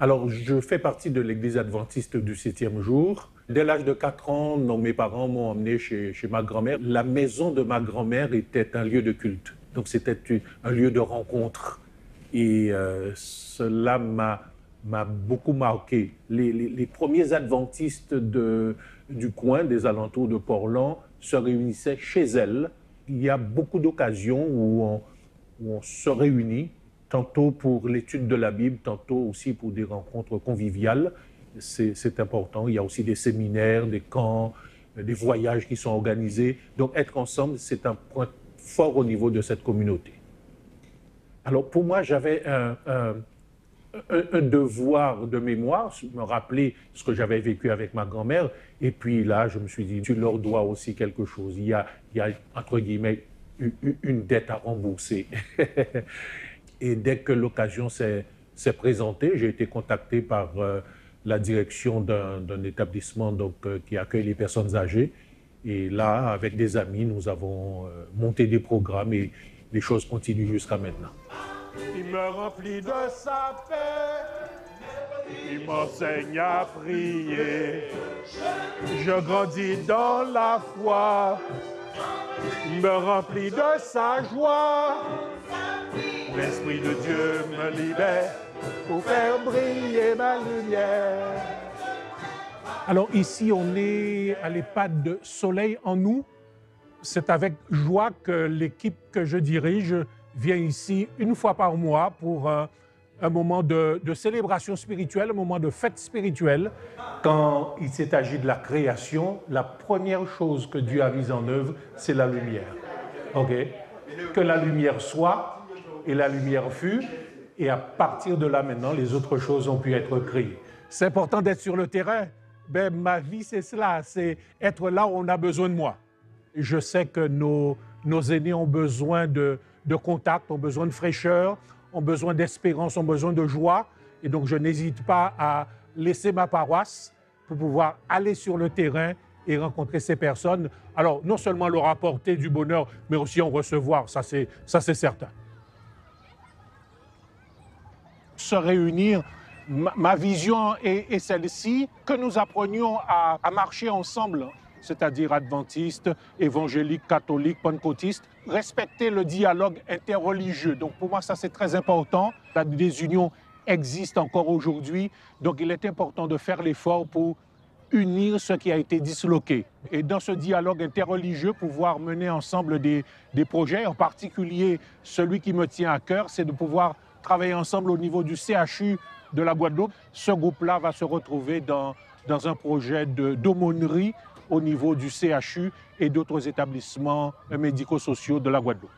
Alors, je fais partie de l'Église adventiste du 7e jour. Dès l'âge de 4 ans, mes parents m'ont emmené chez ma grand-mère. La maison de ma grand-mère était un lieu de culte. Donc, c'était un lieu de rencontre. Et cela m'a beaucoup marqué. Les premiers adventistes du coin, des alentours de Port-Lan, se réunissaient chez elle. Il y a beaucoup d'occasions où on se réunit, tantôt pour l'étude de la Bible, tantôt aussi pour des rencontres conviviales. C'est important. Il y a aussi des séminaires, des camps, des voyages qui sont organisés. Donc être ensemble, c'est un point fort au niveau de cette communauté. Alors pour moi, j'avais un devoir de mémoire, me rappeler ce que j'avais vécu avec ma grand-mère. Et puis là, je me suis dit, tu leur dois aussi quelque chose. Il y a entre guillemets, une dette à rembourser. Et dès que l'occasion s'est présentée, j'ai été contacté par la direction d'un établissement qui accueille les personnes âgées. Et là, avec des amis, nous avons monté des programmes et les choses continuent jusqu'à maintenant. Il me remplit de sa paix, il m'enseigne à prier. Je grandis dans la foi, il me remplit de sa joie. L'Esprit de Dieu me libère pour faire briller ma lumière. Alors ici, on est à l'EHPAD de Soleil en nous. C'est avec joie que l'équipe que je dirige vient ici une fois par mois pour un moment de célébration spirituelle, un moment de fête spirituelle. Quand il s'est agi de la création, la première chose que Dieu a mise en œuvre, c'est la lumière. Okay? Que la lumière soit, et la lumière fut, et à partir de là maintenant, les autres choses ont pu être créées. C'est important d'être sur le terrain. Ben, ma vie, c'est cela, c'est être là où on a besoin de moi. Je sais que nos aînés ont besoin de contact, ont besoin de fraîcheur, ont besoin d'espérance, ont besoin de joie. Et donc, je n'hésite pas à laisser ma paroisse pour pouvoir aller sur le terrain et rencontrer ces personnes. Alors, non seulement leur apporter du bonheur, mais aussi en recevoir, ça c'est certain. Se réunir, ma vision est celle-ci, que nous apprenions à marcher ensemble, c'est-à-dire adventistes, évangéliques, catholiques, pentecôtistes, respecter le dialogue interreligieux. Donc pour moi, ça c'est très important. La désunion existe encore aujourd'hui, donc il est important de faire l'effort pour unir ce qui a été disloqué. Et dans ce dialogue interreligieux, pouvoir mener ensemble des projets, en particulier celui qui me tient à cœur, c'est de pouvoir travailler ensemble au niveau du CHU de la Guadeloupe. Ce groupe-là va se retrouver dans un projet d'aumônerie au niveau du CHU et d'autres établissements médico-sociaux de la Guadeloupe.